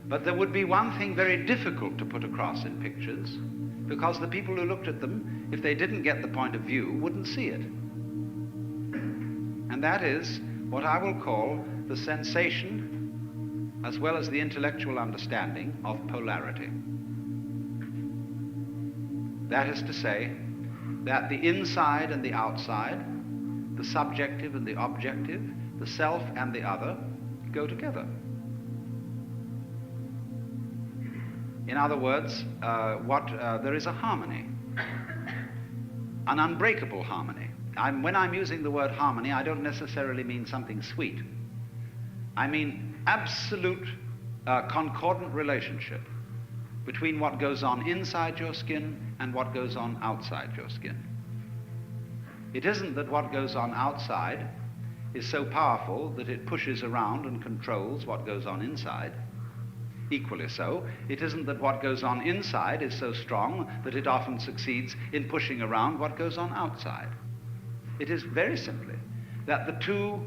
But there would be one thing very difficult to put across in pictures, because the people who looked at them, if they didn't get the point of view, wouldn't see it. And that is what I will call the sensation, as well as the intellectual understanding, of polarity. That is to say, that the inside and the outside, the subjective and the objective, the self and the other, go together. In other words, there is a harmony, an unbreakable harmony. When I'm using the word harmony, I don't necessarily mean something sweet. I mean absolute concordant relationship between what goes on inside your skin and what goes on outside your skin. It isn't that what goes on outside is so powerful that it pushes around and controls what goes on inside. Equally so, it isn't that what goes on inside is so strong that it often succeeds in pushing around what goes on outside. It is very simply that the two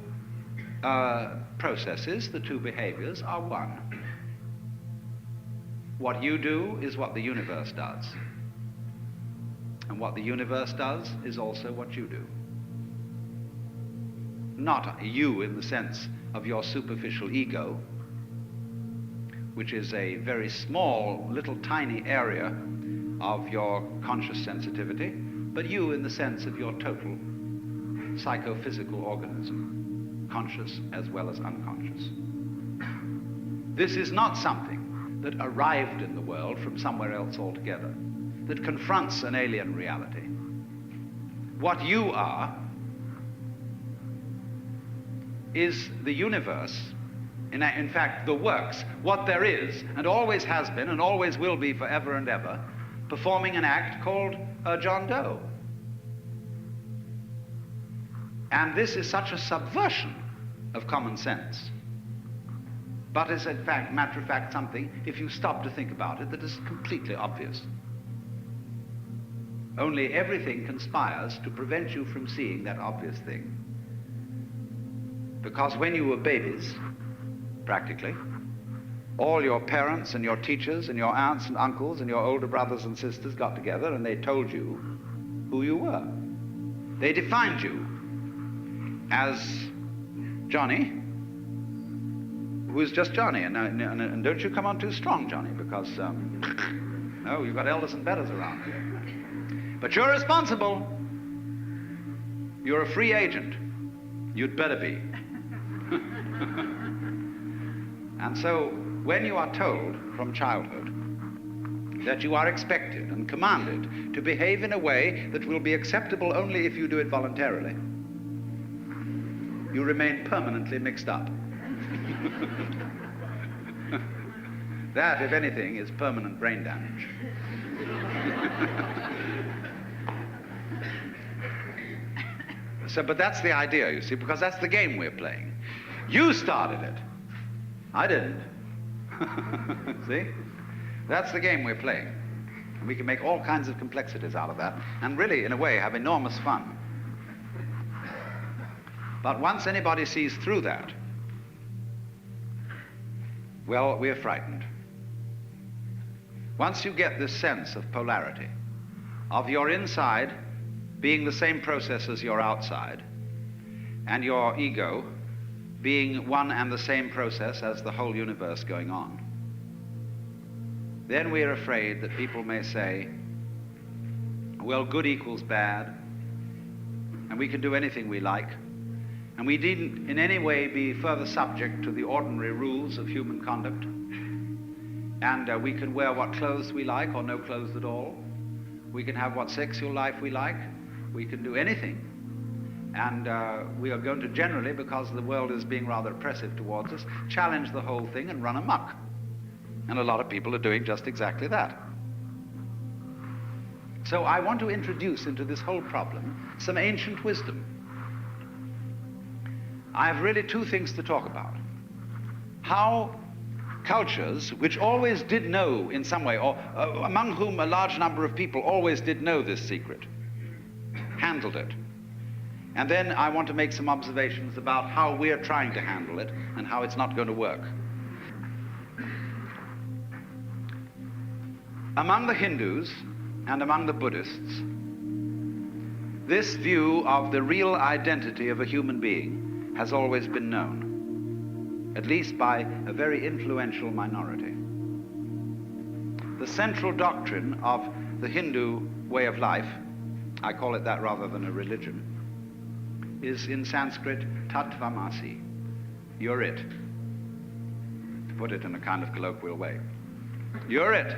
processes, the two behaviors, are one. What you do is what the universe does. And what the universe does is also what you do. Not you in the sense of your superficial ego, which is a very small, little tiny area of your conscious sensitivity, but you in the sense of your total psychophysical organism, conscious as well as unconscious. This is not something that arrived in the world from somewhere else altogether, that confronts an alien reality. What you are is the universe, in fact, the works, what there is, and always has been, and always will be forever and ever, performing an act called John Doe. And this is such a subversion of common sense, but is in fact, matter of fact, something, if you stop to think about it, that is completely obvious. Only everything conspires to prevent you from seeing that obvious thing. Because when you were babies, practically, all your parents and your teachers and your aunts and uncles and your older brothers and sisters got together and they told you who you were. They defined you as Johnny, who is just Johnny. And don't you come on too strong, Johnny, because, no, you've got elders and betters around here. But you're responsible. You're a free agent. You'd better be. And so, when you are told from childhood that you are expected and commanded to behave in a way that will be acceptable only if you do it voluntarily, you remain permanently mixed up. That, if anything, is permanent brain damage. But that's the idea, you see, because that's the game we're playing. You started it. I didn't. See? That's the game we're playing. And we can make all kinds of complexities out of that, and really, in a way, have enormous fun. But once anybody sees through that, well, we're frightened. Once you get this sense of polarity, of your inside being the same process as your outside, and your ego being one and the same process as the whole universe going on, then we're afraid that people may say, well, good equals bad, and we can do anything we like, and we needn't in any way be further subject to the ordinary rules of human conduct, and we can wear what clothes we like or no clothes at all. We can have what sexual life we like. We can do anything. And we are going to generally, because the world is being rather oppressive towards us, challenge the whole thing and run amok. And a lot of people are doing just exactly that. So I want to introduce into this whole problem some ancient wisdom. I have really two things to talk about. How cultures, which always did know in some way, or among whom a large number of people always did know this secret, handled it. And then I want to make some observations about how we're trying to handle it and how it's not going to work. Among the Hindus and among the Buddhists, this view of the real identity of a human being has always been known, at least by a very influential minority. The central doctrine of the Hindu way of life, I call it that rather than a religion, is in Sanskrit tattvamasi. You're it. To put it in a kind of colloquial way. You're it.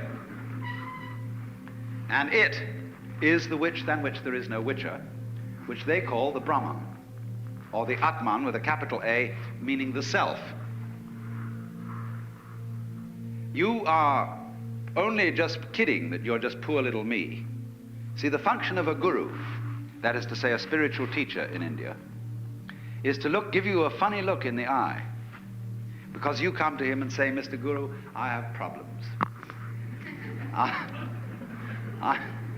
And it is the which than which there is no whicher, which they call the Brahman, or the Atman with a capital A, meaning the self. You are only just kidding that you're just poor little me. See, the function of a guru, that is to say a spiritual teacher in India, is to give you a funny look in the eye, because you come to him and say, Mr. Guru, I have problems.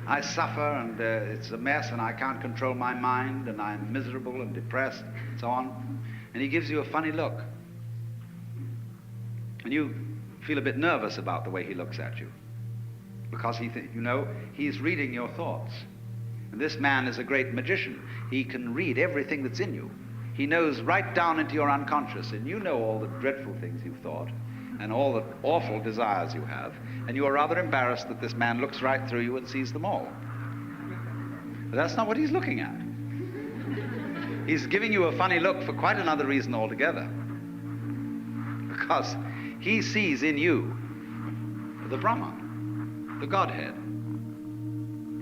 I suffer, and it's a mess, and I can't control my mind, and I'm miserable and depressed, and so on. And he gives you a funny look. And you feel a bit nervous about the way he looks at you, because he's reading your thoughts. And this man is a great magician. He can read everything that's in you. He knows right down into your unconscious, and you know all the dreadful things you've thought, and all the awful desires you have, and you are rather embarrassed that this man looks right through you and sees them all. But that's not what he's looking at. He's giving you a funny look for quite another reason altogether. Because he sees in you the Brahman, the Godhead,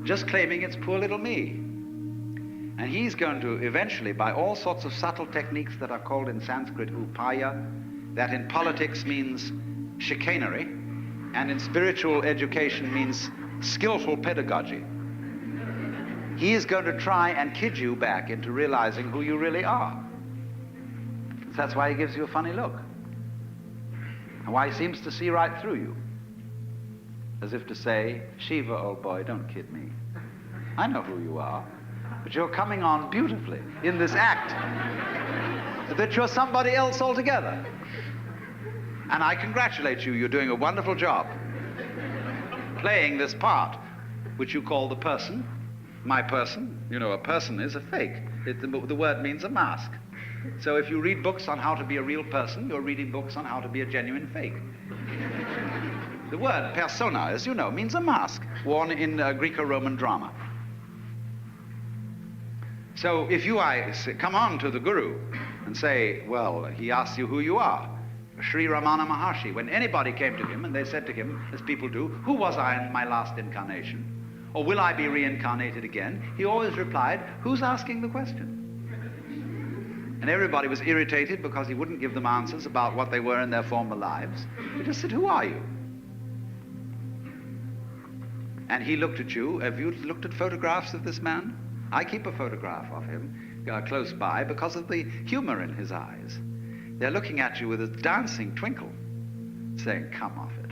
just claiming it's poor little me. And he's going to eventually, by all sorts of subtle techniques that are called in Sanskrit upaya, that in politics means chicanery, and in spiritual education means skillful pedagogy. He is going to try and kid you back into realizing who you really are. That's why he gives you a funny look. And why he seems to see right through you. As if to say, Shiva, old boy, don't kid me. I know who you are, but you're coming on beautifully in this act that you're somebody else altogether. And I congratulate you, you're doing a wonderful job playing this part, which you call the person, my person. You know, a person is a fake. The word means a mask. So if you read books on how to be a real person, you're reading books on how to be a genuine fake. The word persona, as you know, means a mask worn in Greco-Roman drama. So if you come on to the Guru and say, well, he asks you who you are, Sri Ramana Maharshi, when anybody came to him and they said to him, as people do, who was I in my last incarnation? Or will I be reincarnated again? He always replied, who's asking the question? And everybody was irritated because he wouldn't give them answers about what they were in their former lives. He just said, who are you? And he looked at you. Have you looked at photographs of this man? I keep a photograph of him close by because of the humor in his eyes. They're looking at you with a dancing twinkle, saying, come off it.